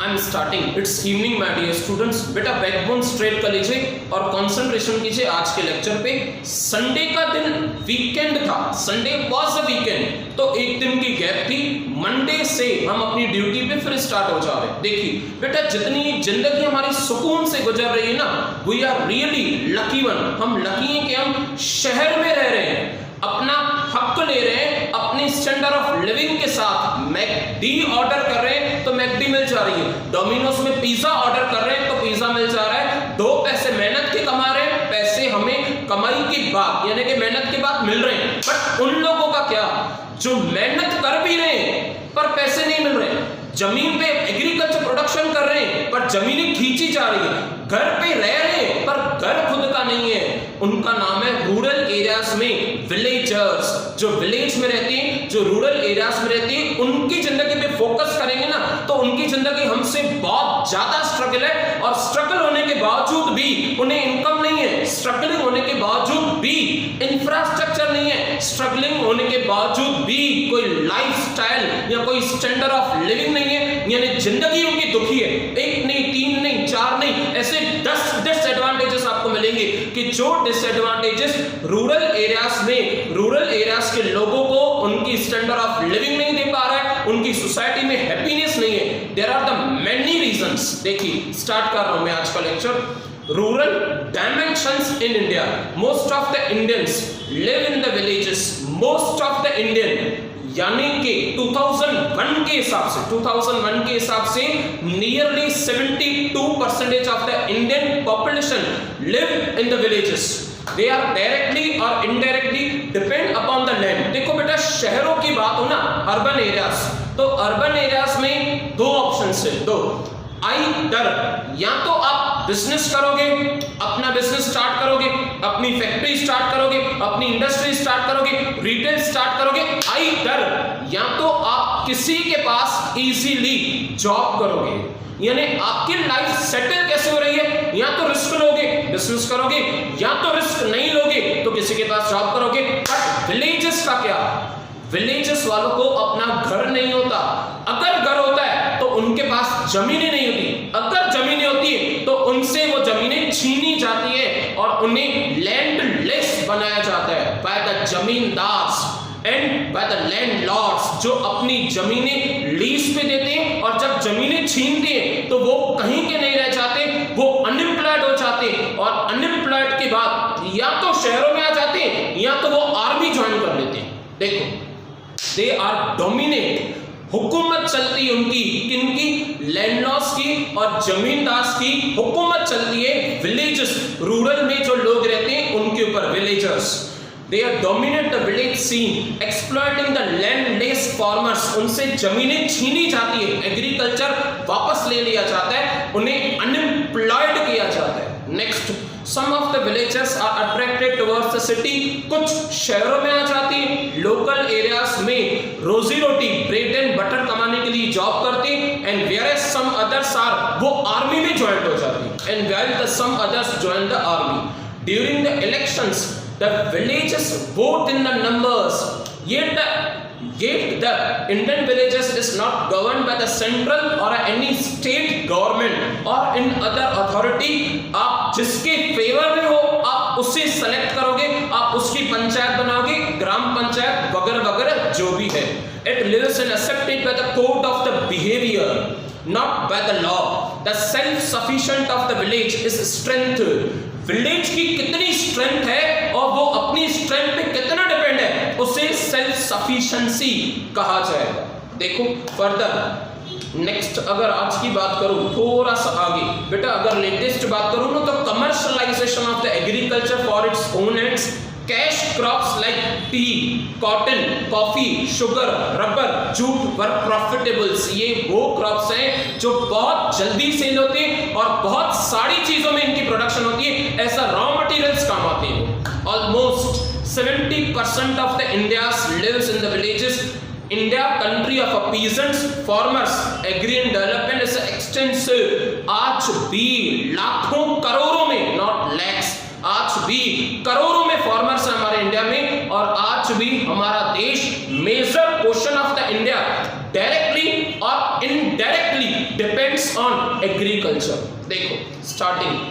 I am starting. It's evening my dear students. बेटा backbone straight कर लीजिए और कंसंट्रेशन कीजिए आज के लेक्चर पे। संडे का दिन वीकेंड था, संडे वाज अ वीकेंड, तो एक दिन की गैप थी। मंडे से हम अपनी ड्यूटी पे फिर स्टार्ट हो जा रहे। देखिए बेटा, जितनी जिंदगी हमारी सुकून से गुजर रही है ना, we are really lucky one. हम लकी हैं कि हम शहर में रह रहे हैं, अपना हक ले रहे हैं, अपनी स्टैंडर्ड ऑफ लिविंग के साथ। मैकडी ऑर्डर कर रहे हैं तो मैकडी मिल जा रही है, डोमिनोज में पिज्जा ऑर्डर कर रहे हैं तो पिज्जा मिल जा रहा है। दो पैसे मेहनत के कमा रहे हैं, पैसे हमें कमाई के बाद यानी कि मेहनत के बाद मिल रहे हैं। बट उन लोगों का क्या जो मेहनत कर भी रहे हैं पर पैसे नहीं मिल रहे, जमीन पे एग्रीकल्चर प्रोडक्शन कर रहे हैं पर जमीनें खींची जा रही है, घर पे रह रहे हैं पर घर खुद का नहीं है। उनका नाम है रूरल एरियाज में विलेजर्स। जो विलेज में रहती हैं, जो रूरल एरियाज में रहती हैं, उनकी जिंदगी पे फोकस करेंगे ना तो उनकी जिंदगी हमसे बहुत ज्यादा स्ट्रगल है। और स्ट्रगल होने के बावजूद भी उन्हें इनकम नहीं है, स्ट्रगलिंग होने के बावजूद भी इंफ्रास्ट्रक्चर नहीं है, स्ट्रगलिंग होने के बावजूद भी कोई लाइफस्टाइल या कोई स्टैंडर्ड ऑफ लिविंग नहीं है, यानी जिंदगी उनकी दुखी है। एक नहीं, तीन नहीं, चार नहीं, ऐसे 10 डिसएडवांटेजेस आपको मिलेंगे कि जो डिसएडवांटेजेस रूरल एरियाज के लोगों को उनकी स्टैंडर्ड ऑफ लिविंग नहीं दे पा रहा है, उनकी सोसाइटी में हैप्पीनेस नहीं है। There are the many reasons. देखिए स्टार्ट कर रहा हूं मैं आज का lecture. Rural dimensions in India. Most of the Indians live in the villages. Most of the Indian यानी कि 2001 के हिसाब से nearly 72% of the Indian population live in the villages. They are directly और indirectly depend upon the land. देखो बेटा, शहरों की बात हो ना, अर्बन एरियाज, तो अर्बन एरियाज में दो ऑप्शन है, दो। आइदर या तो आप बिजनेस करोगे, अपना बिजनेस स्टार्ट करोगे, अपनी फैक्ट्री स्टार्ट करोगे, अपनी इंडस्ट्री स्टार्ट करोगे, रिटेल स्टार्ट करोगे। आइदर या तो आप किसी के पास इजीली जॉब करोगे, यानी आपकी लाइफ सेटल कैसे हो रही है, या तो रिस्क लोगे बिजनेस करोगे, या तो रिस्क नहीं लोगे तो किसी के पास जॉब करोगे। बट विलेजेस का क्या, विलेजेस वालों को अपना घर नहीं होता। अगर घर होता है तो उनके पास जमीनें नहीं होती, अगर जमीनें होती है तो उनसे वो जमीनें छीनी जाती है और उन्हें लैंडलेस बनाया जाता है by the zamindars and by the landlords, जो अपनी जमीनें लीज पे देते हैं। और जब जमीनें छीनते हैं तो वो कहीं के नहीं रह जाते, वो अनएम्प्लॉयड हो जाते हैं। और अनएम्प्लॉयड के बाद या तो शहरों में आ जाते हैं या तो वो आर्मी ज्वाइन कर लेते हैं। देखो, दे आर डोमिनेट। हुकूमत चलती है उनकी, किनकी? लैंडलॉर्ड्स की और जमींदार्स की हुकूमत चलती है विलेजेस, रूरल में जो लोग रहते हैं उनके ऊपर, villagers. They dominate the village scene, exploiting the landless farmers. उनसे जमीनें छीनी जाती है, एग्रीकल्चर वापस ले लिया जाता है, उन्हें अनएम्प्लॉयड किया जाता है। Next, some of the villagers are attracted towards the city. कुछ शहरों में आ जाती है, लोकल एरियाज में रोजी रोटी, ब्रेड एंड बटर कमाने के लिए जॉब करते हैं। And whereas some others are, वो आर्मी में ज्वाइन हो जाती है। And while the some others join the army. During the elections, the villages vote in the numbers, yet the Indian villages is not governed by the central or any state government or in other authority. आप जिसके favour में हो आप उसे select करोगे, आप उसकी पंचायत बनाओगे, ग्राम पंचायत वगैरह वगैरह जो भी है। It lives and accepted by the code of the behavior, not by the law. The self-sufficient of the village is strength. Village की कितनी स्ट्रेंथ है और वो अपनी स्ट्रेंथ पे कितना डिपेंड है, उसे सेल्फ सफिशिएंसी कहा जाएगा। देखो फर्दर नेक्स्ट, अगर आज की बात करूं थोड़ा सा आगे बेटा, अगर लेटेस्ट बात करूं ना, तो commercialisation of the agriculture for its own ends, cash crops like tea, cotton, coffee, sugar, rubber, jute were profitables. ये वो क्रॉप्स हैं जो बहुत जल्दी सेल होते हैं और बहुत सारी चीजों में इनकी प्रोडक्शन होती है, ऐसा रॉ मटेरियल्स काम आते हैं। Almost 70% of the India's lives in the villages. India country of a peasants, farmers, agri and development is extensive. आज भी लाखों करोड़ों में, नॉट लैक्स, आज भी करोड़ों में फार्मर्स हैं हमारे इंडिया में। और आज भी हमारा देश major portion of the India directly और इनडायरेक्टली डिपेंड्स ऑन एग्रीकल्चर। देखो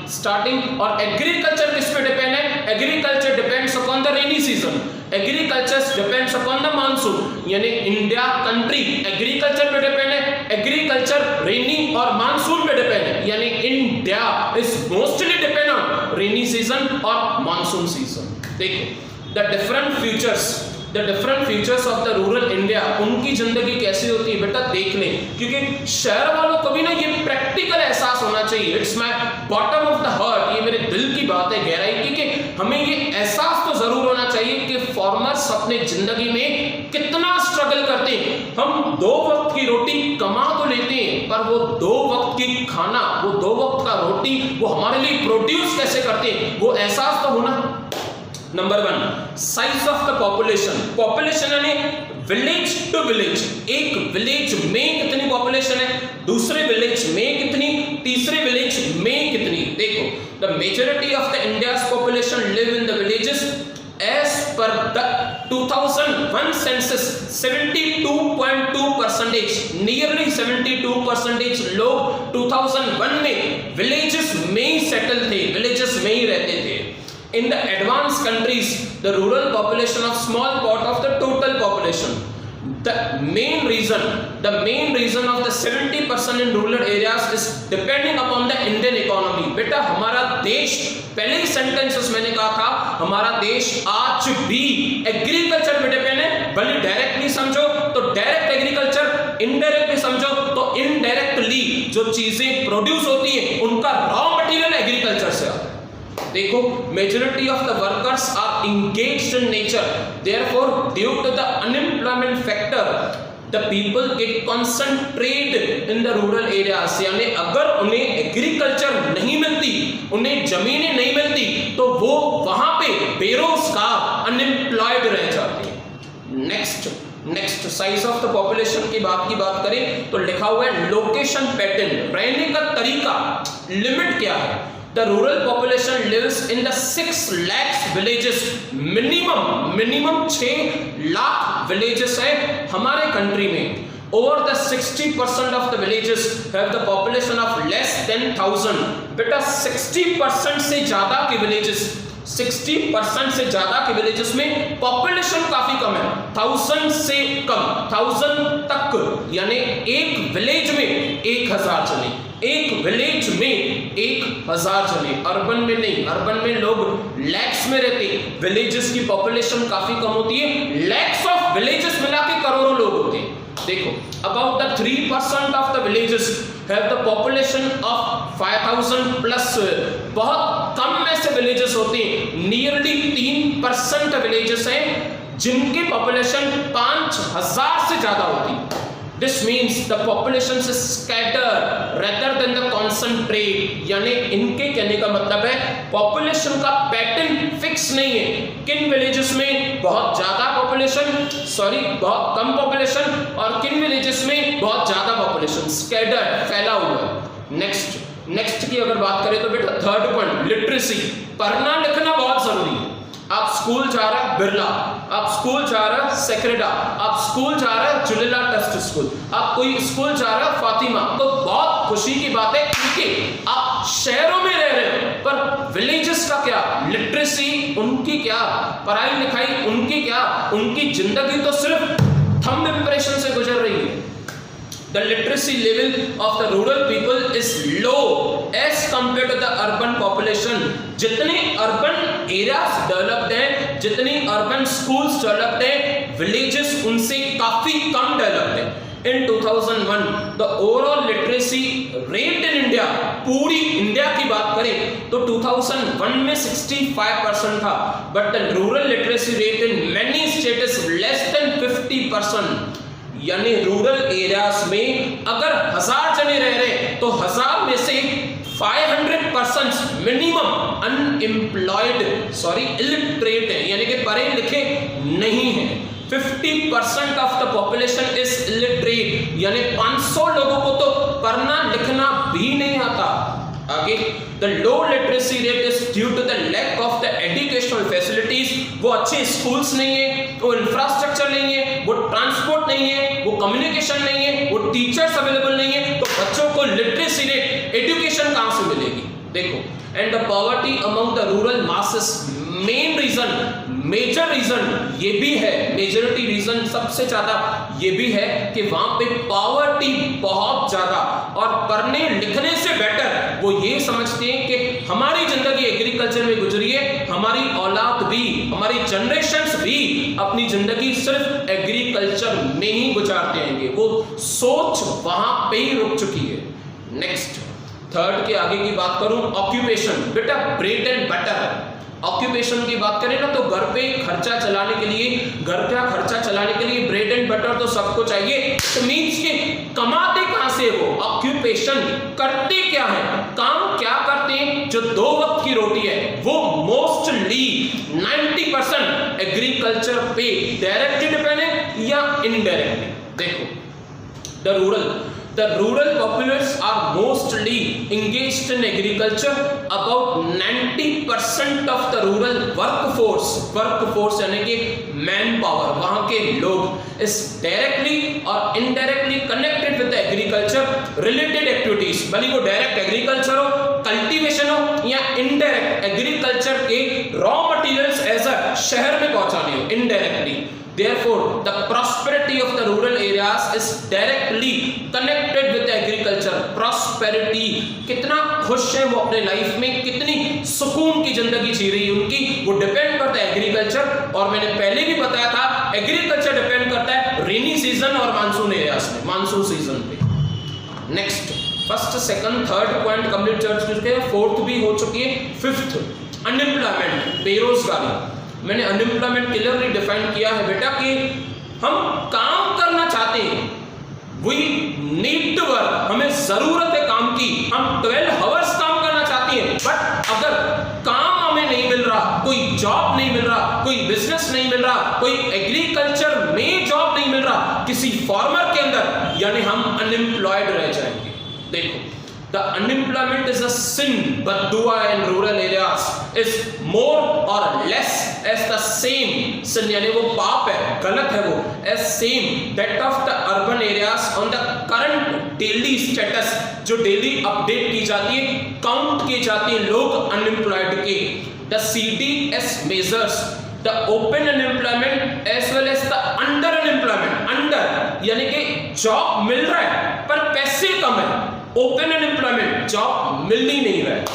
स्टार्टिंग और एग्रीकल्चर किस पे डिपेंड है? Agriculture depends upon the rainy season, agriculture depends upon the monsoon. यानी इंडिया कंट्री एग्रीकल्चर पे डिपेंड है, एग्रीकल्चर रेनी और मानसून पे डिपेंड है। यानी India is mostly depend on rainy season और मानसून सीजन। देखो the different futures of the rural India, उनकी जिंदगी कैसी होती है बेटा देख लें, क्योंकि शहर वालों को भी ना ये प्रैक्टिकल एहसास होना चाहिए। It's my bottom of the heart, ये मेरे दिल की बात है, गहराई की, कि हमें ये एहसास तो जरूर होना चाहिए कि फार्मर्स अपने जिंदगी में कितना स्ट्रगल करते हैं। हम 2 वक्त की रोटी कमा तो लेते हैं, पर वो 2 वक्त की खाना, वो 2 वक्त का रोटी वो हमारे लिए प्रोड्यूस कैसे करते हैं, वो एहसास तो होना। Number 1, size of the population यानी विलेज टू विलेज, एक विलेज में कितनी पॉपुलेशन है, दूसरे विलेज में कितनी, तीसरे विलेज में कितनी। देखो the majority of the India's population live in the villages as per the 2001 census 72.2%, nearly 72% लोग 2001 में विलेजेस में ही सेटल थे, विलेजेस में ही रहते थे। In the advanced countries, the rural population of small part of the total population. The main reason of the 70% in rural areas is depending upon the Indian economy. बेटा हमारा देश, पहले ही sentences मैंने कहा था, हमारा देश आज भी एग्रीकल्चर में डिपेंड है। भले डायरेक्टली समझो तो डायरेक्ट एग्रीकल्चर, इनडायरेक्टली समझो तो इनडायरेक्टली जो चीजें प्रोड्यूस होती है उनका रॉ मटेरियल एग्रीकल्चर से आता है। देखो majority of the workers are engaged in nature, therefore due to the unemployment factor the people get concentrated in the rural areas। यानी अगर उन्हें एग्रीकल्चर नहीं मिलती, उन्हें जमीनें नहीं मिलती, तो वो वहां पे बेरोजगार अनएम्प्लॉयड रह जाते हैं। Next size of the population की बात करें तो लिखा हुआ है लोकेशन पैटर्न, रहने का तरीका, लिमिट क्या है। The rural population lives in the 6 lakhs villages, minimum 6 lakh villages है हमारे कंट्री में। Over the 60% of the villages have the population of less than 1000। बेटा 60% से ज्यादा के villages, 60% से ज्यादा के विलेजेस में पॉपुलेशन काफी कम है, 1000 से कम, 1000 तक, यानी एक विलेज में 1000 चले, एक विलेज में 1000 चले। अर्बन में नहीं, अर्बन में लोग लैक्स में रहते, विलेजेस की पॉपुलेशन काफी कम होती है, लैक्स ऑफ विलेजेस मिला के करोड़ों लोग होते हैं। देखो about the 3% of the villages have the population of 5000 plus, बहुत कम में से villages होते हैं, nearly 3% villages हैं जिनकी population 5000 से ज्यादा होती है। This means the population is scattered rather than the concentrate, यानी इनके कहने का मतलब है पॉपुलेशन का पैटर्न फिक्स नहीं है, किन विलेजेस में बहुत ज्यादा पॉपुलेशन, बहुत कम पॉपुलेशन, और किन विलेजेस में बहुत ज्यादा पॉपुलेशन, स्कैटर्ड, फैला हुआ है। नेक्स्ट की अगर बात करें तो बेटा 3rd पॉइंट, लिटरेसी, पढ़ना लिखना बहुत जरूरी है। आप स्कूल जा रहे हैं बिरला, आप स्कूल जा रहे हैं सेक्रेटा, आप स्कूल जा रहे हैं जुलेला टेस्ट स्कूल, आप कोई स्कूल जा रहे हैं फातिमा, तो बहुत खुशी की बात है क्योंकि आप शहरों में रह रहे हो, पर विलेजेस का क्या, लिटरेसी उनकी क्या, पढ़ाई लिखाई उनकी क्या, उनकी जिंदगी तो सिर्फ थंब इंप्रेशन से गुजर रही है। The literacy level of the rural people is low as compared to the urban population। जितने urban areas developed हैं, जितनी urban schools developed हैं, villages उनसे काफी कम developed हैं। In 2001, the overall literacy rate in India, पूरी इंडिया की बात करें तो 2001 में 65% था, but the rural literacy rate in many states is less than 50%। यानी रूरल एरियाज में अगर 1000 जने रह रहे तो 1000 में से 500% मिनिमम अनएम्प्लॉयड, इलिटरेट है, यानी कि पढ़े लिखे नहीं है। 50% of the population is illiterate, यानी 500 लोगों को तो पढ़ना लिखना भी नहीं आता। आगे, the low literacy rate is due to the lack of the educational facilities। वो अच्छे स्कूल्स नहीं है, वो इंफ्रास्ट्रक्चर नहीं है, वो ट्रांसपोर्ट नहीं है, वो कम्युनिकेशन नहीं है, वो टीचर्स अवेलेबल नहीं है, तो बच्चों को लिटरेसी रेट, एजुकेशन कहां से मिलेगी? देखो, and the poverty among the rural masses, main reason, major reason ये भी है, मेजॉरिटी रीजन सबसे ज्यादा ये भी है कि वहां पे पॉवर्टी बहुत ज्यादा, और पढ़ने लिखने से बेटर वो ये समझते हैं कि हमारी जिंदगी एग्रीकल्चर में गुजरी है, हमारी औलाद भी, हमारी जनरेशंस भी अपनी जिंदगी सिर्फ एग्रीकल्चर में ही गुजारते रहेंगे। वो सोच वहां पे ही रुक चुकी है। नेक्स्ट, थर्ड के आगे की बात करूं, ऑक्यूपेशन। बेटा ब्रेड एंड बटर, ऑक्यूपेशन की बात करें ना तो घर पे खर्चा चलाने के लिए, घर का खर्चा चलाने के लिए ब्रेड एंड बटर तो सबको चाहिए। तो मींस के कमाते कहां से वो? ऑक्यूपेशन करते क्या है, काम क्या करते हैं? जो 2 वक्त की रोटी है वो मोस्टली 90% एग्रीकल्चर पे डायरेक्टली डिपेंड है या इनडायरेक्टली। देखो, the rural populace are mostly engaged in agriculture. About 90% of the rural workforce यानी कि मैन पावर, वहां के लोग is directly और indirectly connected with the agriculture related activities। भले वो डायरेक्ट एग्रीकल्चर हो, कल्टीवेशन हो, या इनडायरेक्ट एग्रीकल्चर के रॉ मटेरियल्स एज अ शहर में पहुंचाने हो, indirectly. Therefore, the prosperity of the rural areas is directly connected with the agriculture. Prosperity, कितना खुश है वो अपने लाइफ में, कितनी सुकून की जिंदगी जी रही है उनकी, वो डिपेंड करता है एग्रीकल्चर। और मैंने पहले भी बताया था, एग्रीकल्चर डिपेंड करता है रेनी सीजन और मानसून एरियाज में, मानसून सीजन पे। Next, first, second, third point complete कर चुके हैं, फोर्थ भी हो चुकी है। फिफ्थ, अनएम्प्लॉयमेंट, बेरोजगारी। मैंने अनएम्प्लॉयमेंट क्लियरली डिफाइन किया है बेटा कि हम काम करना चाहते हैं, वी नीड टू वर्क, हमें जरूरत है काम की, हम 12 आवर्स काम करना चाहते हैं, बट अगर काम हमें नहीं मिल रहा, कोई जॉब नहीं मिल रहा, कोई बिजनेस नहीं मिल रहा, कोई एग्रीकल्चर में जॉब नहीं मिल रहा, किसी फार्मर के अंदर, यानी हम अनएम्प्लॉयड रह जाएंगे। देखो, the unemployment is a sin, WADHWA in rural areas is more or less as the same sin, यानी वो पाप है, गलत है वो, as same that of the urban areas on the current daily status, जो डेली अपडेट की जाती है, काउंट की जाती है लोग अनएम्प्लॉयड के। the CDS measures the open unemployment as well as the under unemployment, under यानी कि जॉब मिल रहा है पर पैसे कम है, ओपन अनएम्प्लॉयमेंट, जॉब मिल ही नहीं रहा है।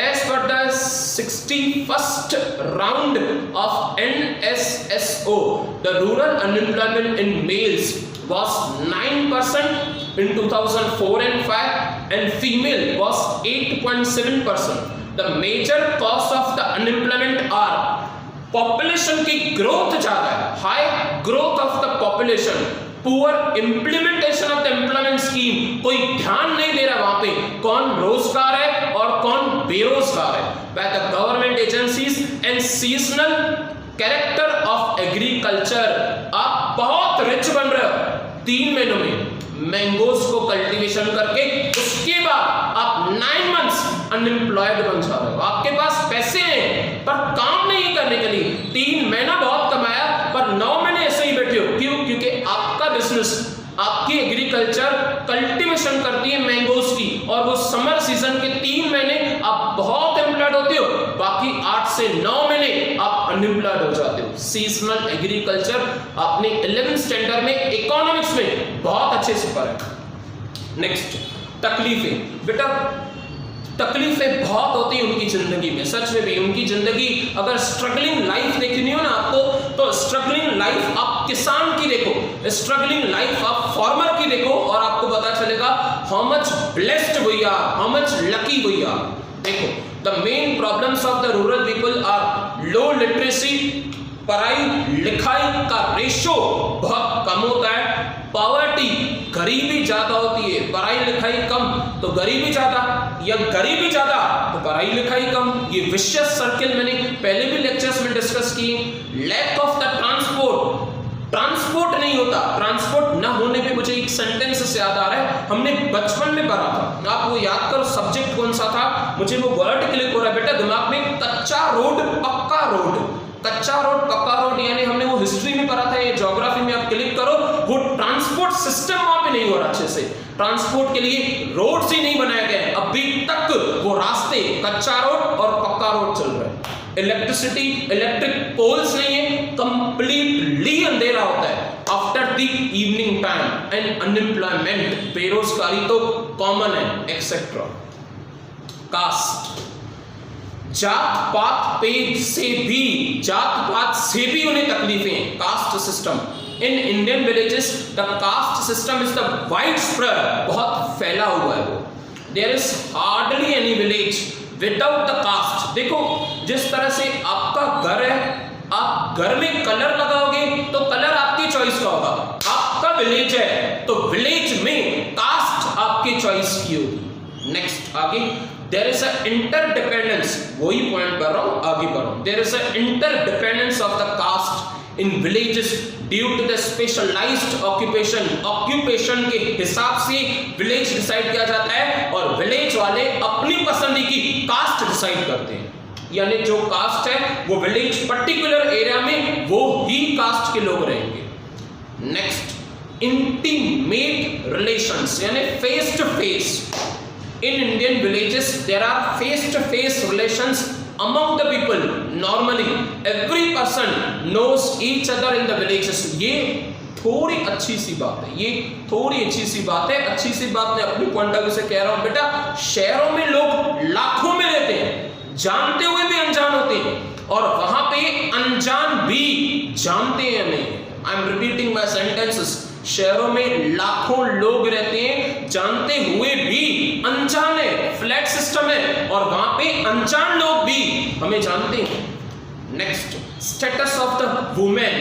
As per the 61st round of NSSO, the rural unemployment in males was 9% in 2004 and 5, and female was 8.7%. The major cause of the unemployment are population की growth ज़्यादा है, high growth of the population, poor implementation of the employment scheme, कोई ध्यान नहीं दे रहा वहां पे कौन रोजगार है और कौन बेरोजगार है, by the government agencies and seasonal character of agriculture. आप बहुत रिच बन रहे हो 3 महीनों में मैंगोज को कल्टीवेशन करके, उसके बाद आप 9 मंथ्स अनएम्प्लॉयड बन जा रहे हो, आपके पास पैसे हैं पर काम नहीं करने के लिए, 3 महीना बहुत कमाया पर 9 महीने ऐसे ही बैठे हो। क्यों? क्योंकि आपका बिजनेस, आपकी एग्रीकल्चर कल्टीवेशन करती है मैंगोज की, और वो समर सीजन के 3 महीने आप बहुत एम्प्लॉयड होते हो, बाकी 8 से 9 महीने आप अनएम्प्लॉयड हो जाते हो। सीजनल एग्रीकल्चर आपने 11th स्टैंडर्ड में इकोनॉमिक्स में बहुत अच्छे से पढ़ा है। नेक्स्ट, तकलीफें। बेटा तकलीफें बहुत होती हैं उनकी जिंदगी में, सच में भी उनकी जिंदगी, अगर स्ट्रगलिंग लाइफ देखनी हो ना आपको, तो स्ट्रगलिंग लाइफ आप किसान की देखो, स्ट्रगलिंग लाइफ आप फार्मर की देखो, और आपको पता चलेगा how much blessed we are, how much lucky we are. देखो, the main problems of the rural people are low literacy, पढ़ाई लिखाई का रेशो बहुत कम होता है, पॉवर्टी, गरीबी ज्यादा होती है, पढ़ाई लिखाई कम तो गरीबी ज्यादा, या गरीबी ज्यादा तो पढ़ाई लिखाई कम, ये विशियस सर्किल मैंने पहले भी लेक्चर्स में डिस्कस की। लैक ऑफ द ट्रांसपोर्ट नहीं होता, ट्रांसपोर्ट ना होने पे मुझे एक सेंटेंस से याद आ रहा है, हमने बचपन में पढ़ा था, आप वो याद करो सब्जेक्ट कौन सा था, मुझे वो वर्ड क्लिक हो रहा है बेटा दिमाग में, कच्चा रोड पक्का रोड, कच्चा रोड पक्का रोड, यानी हमने वो हिस्ट्री में पढ़ा था, ये ज्योग्राफी में आप क्लिक करो, वो ट्रांसपोर्ट सिस्टम वहां पे नहीं हो रहा अच्छे से, ट्रांसपोर्ट के लिए रोड्स ही नहीं बनाए गए, अभी तक वो रास्ते कच्चा रोड और पक्का रोड चल रहा है, इलेक्ट्रिसिटी इलेक्ट्रिक पोल्स नहीं है, कंप्लीटली अंधेरा होता है after the evening time, and unemployment बेरोजगारी तो कॉमन है, एक्सेट्रा। कास्ट, जात पात से भी उन्हें तकलीफें, caste system in Indian villages, the caste system is the wide spread, बहुत फैला हुआ है वो, there is hardly any village without the caste. देखो जिस तरह से आपका घर है, आप घर में कलर लगाओगे तो कलर आपकी चॉइस का होगा, आपका विलेज है तो विलेज में कास्ट आपकी चॉइस की होगी। नेक्स्ट आगे, देयर इज अ इंटरडिपेंडेंस, वही पॉइंट कर रहा हूं, आगे बढ़ रहा हूं, there is a interdependence of the caste in villages due to the specialised occupation, occupation के हिसाब से विलेज डिसाइड किया जाता है और विलेज वाले अपनी पसंद की कास्ट डिसाइड करते हैं, यानी जो कास्ट है वो विलेज पर्टिकुलर एरिया में वो ही कास्ट के लोग रहेंगे। नेक्स्ट, इंटीमेट रिलेशंस यानी face to face, in Indian villages there are face to face relations among the people, normally every person knows each other in the villages। ये थोड़ी अच्छी सी बात है, ये थोड़ी अच्छी सी बात है, अच्छी सी बात मैं अपनी पॉइंट ऑफ व्यू से कह रहा हूं बेटा, शहरों में लोग लाखों में रहते हैं, जानते हुए भी अनजान होते हैं, और वहां पे अनजान भी जानते हैं हमें। I am repeating my sentences, शहरों में लाखों लोग रहते हैं, जानते हुए भी अनजान है, फ्लैट सिस्टम है, और वहां पे अनजान लोग भी हमें जानते हैं। Next, status of the women,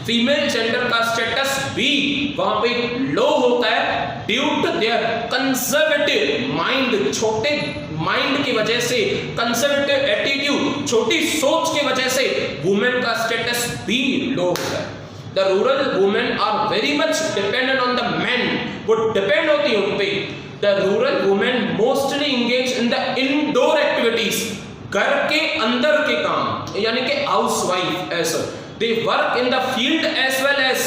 female gender का स्टेटस भी वहां पे लो होता है due to their conservative mind, छोटे माइंड की वजह से, कंजर्वेटिव एटीट्यूड, छोटी सोच की वजह से वुमेन का स्टेटस भी लो होता है। The rural women are very much dependent on the men, वो डिपेंड होती है उन पे। The rural women mostly engage in the indoor activities, घर के अंदर के काम, यानी कि हाउसवाइफ ऐसा, they work in the field as well as,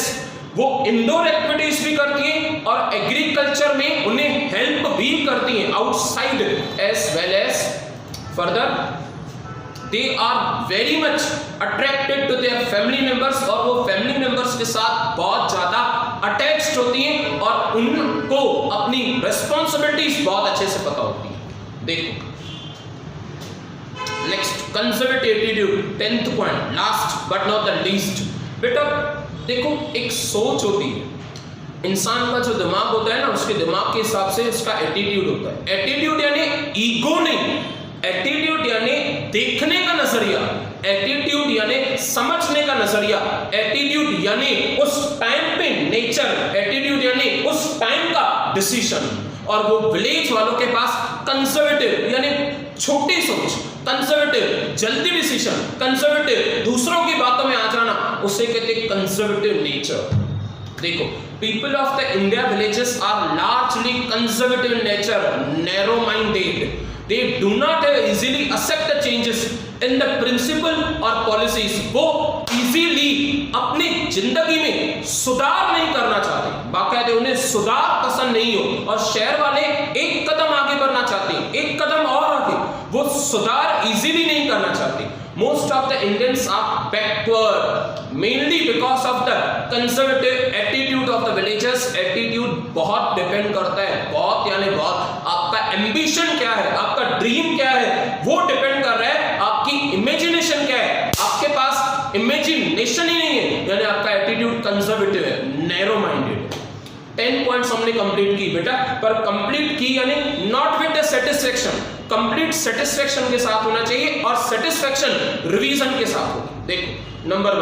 वो इंडोर एक्टिविटीज भी करती हैं और एग्रीकल्चर में उन्हें हेल्प भी करती हैं outside as well as. Further they are very much attracted to their family members, और वो फैमिली मेंबर्स के साथ बहुत ज्यादा अटैच्ड होती हैं और उनको अपनी रिस्पॉन्सिबिलिटीज बहुत अच्छे से पता होती है। देखो next, conservative attitude, 10th point, last but not the least. बेटा देखो एक सोच होती है, इंसान का जो दिमाग होता है ना, उसके दिमाग के हिसाब से उसका एटीट्यूड होता है। एटीट्यूड यानी ईगो नहीं, एटीट्यूड यानी देखने का नजरिया, एटीट्यूड यानी समझने का नजरिया, एटीट्यूड यानी उस टाइम पे नेचर, एटीट्यूड यानी उस टाइम का डिसीजन। और वो विलेज वालों के पास कंजर्वेटिव यानी छोटी सोच, कंजर्वेटिव जल्दी डिसीजन, कंजर्वेटिव दूसरों की बातों में आ जाना, उसे कहते हैं कंजर्वेटिव नेचर। देखो people of the India villages are largely conservative in nature, narrow minded, they do not easily accept the changes in the principle or policies, वो easily अपनी जिंदगी में सुधार नहीं करना चाहते, बाकायदे उन्हें सुधार पसंद नहीं हो, और शहर वाले एक कदम आगे बढ़ना चाहते हैं, एक कदम और आगे, वो सुधार इजीली नहीं करना चाहते। Most of the Indians are backward mainly because of the conservative attitude of the villagers। Attitude बहुत डिपेंड करता है, बहुत यानी बहुत, आपका एम्बिशन क्या है, आपका ड्रीम क्या है, वो डिपेंड कर रहा है, आपकी इमेजिनेशन क्या है, आपके पास इमेजिनेशन ही नहीं है, यानी आपका एटीट्यूड कंजर्वेटिव है, नैरो माइंडेड। 10 पॉइंट्स हमने कंप्लीट की बेटा, पर कंप्लीट की यानी not with the satisfaction, complete satisfaction के साथ होना चाहिए, और सेटिस्फेक्शन रिवीजन के साथ होगी। देखो नंबर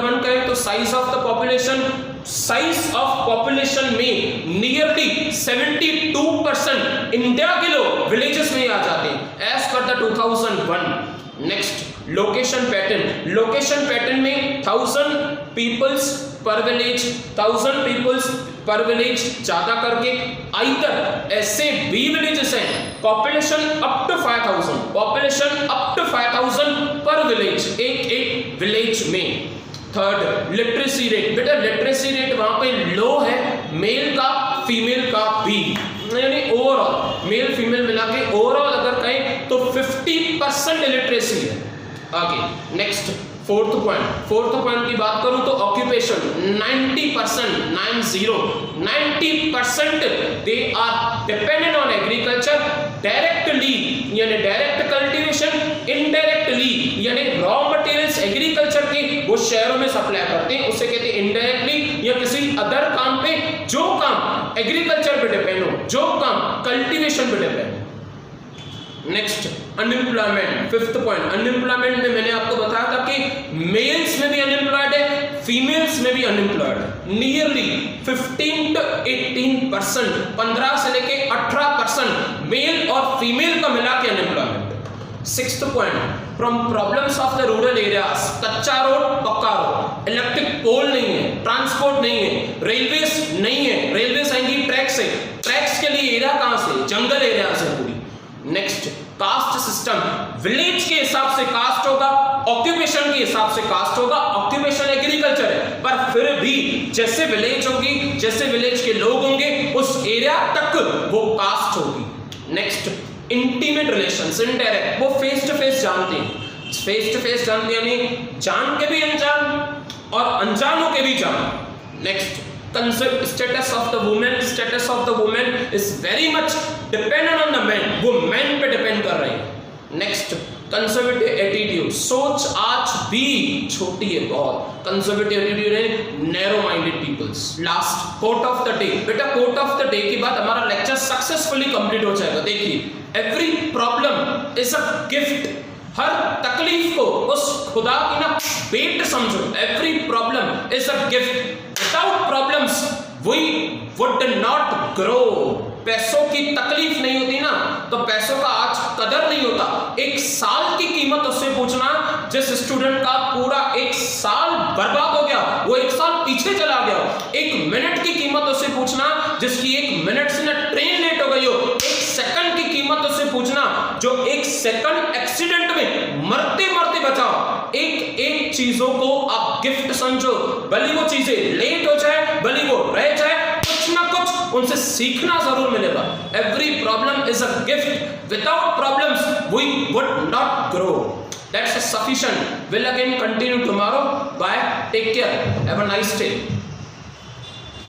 वन कहें तो size of the population, size of population में नियरली 72% इंडिया के लोग विलेजेस में आ जाते हैं as per the 2001। Next, location pattern, location pattern में 1000 पीपल्स पर विलेज, 1000 पीपल्स पर विलेज ज्यादा करके, आइदर ऐसे भी विलेजेस हैं population up to 5000, population up to 5000 पर विलेज, एक विलेज में। थर्ड, लिटरेसी रेट, बेटा लिटरेसी रेट वहां पे लो है मेल का फीमेल का भी, यानी ओवरऑल मेल फीमेल मिला के ओवरऑल अगर कहें तो 50% इलिटरेसी है। आगे नेक्स्ट फोर्थ पॉइंट की बात करूं तो occupation 90% they are dependent on agriculture, directly यानी डायरेक्ट कल्टीवेशन, इनडायरेक्टली यानी रॉ मटेरियल्स एग्रीकल्चर के वो शहरों में सप्लाई करते हैं, उसे कहते हैं इनडायरेक्टली, या किसी अदर काम पे जो काम एग्रीकल्चर पे डिपेंड हो, जो काम कल्टीवेशन पे डिपेंड हो। Next unemployment, fifth point. Unemployment में मैंने आपको बताया था कि मेल्स में भी अनएम्प्लॉयड है, फीमेल्स में भी अनएम्प्लॉयड है। नियरली 15 to 18%, 15 से लेके 18% मेल और फीमेल का मिला के unemployment. Sixth point, from problems of the rural areas, कच्चा रोड पक्का रोड, इलेक्ट्रिक पोल नहीं है, ट्रांसपोर्ट नहीं है, रेलवेज नहीं है, रेलवेज आएंगी ट्रैक से, ट्रैक्स के लिए एरिया कहां से, जंगल एरिया से पूरी। नेक्स्ट कास्ट सिस्टम, विलेज के हिसाब से कास्ट होगा, ऑक्यूपेशन के हिसाब से कास्ट होगा। ऑक्यूपेशन एग्रीकल्चर है, पर फिर भी जैसे विलेज होगी, जैसे विलेज के लोग होंगे, उस एरिया तक वो कास्ट होगी। नेक्स्ट इंटीमेट रिलेशंस, इनडायरेक्ट, वो फेस टू फेस जानते हैं, फेस टू फेस जानते यानी जान के भी अनजान और अनजानों के भी जान। Next concept status of the woman is very much dependent on the men, वो men पे depend कर रहे हैं। नेक्स्ट कंजर्वेटिव एटीट्यूड, सोच आज भी छोटी है बहुत, कंजर्वेटिव एटीट्यूड है, narrow minded peoples. Last quote of the day, बेटा कोट ऑफ द डे के बाद हमारा लेक्चर सक्सेसफुली कंप्लीट हो जाएगा। देखिए every problem is a gift, हर तकलीफ को उस खुदा की ना भेंट समझो। Every problem is a gift, without problems we would not grow. पैसों की तकलीफ नहीं होती ना तो पैसों का आज कदर नहीं होता। एक साल की कीमत उससे पूछना जिस स्टूडेंट का पूरा एक साल बर्बाद हो गया, वो एक साल पीछे चला गया। एक मिनट की कीमत उससे पूछना जिसकी एक मिनट से ना ट्रेन लेट हो गई हो। एक सेकंड की कीमत उससे पूछना जो एक सेकंड एक्सीडेंट में मरते मरते बचा। एक एक चीजों को आप गिफ्ट समझो, भले वो चीजें लेट हो जाए, भले वो रह जाए, कुछ ना कुछ उनसे सीखना जरूर मिलेगा। Every problem is a gift, without problems we would not grow. That's sufficient. We'll again continue tomorrow. Bye. Take care. Have a nice day.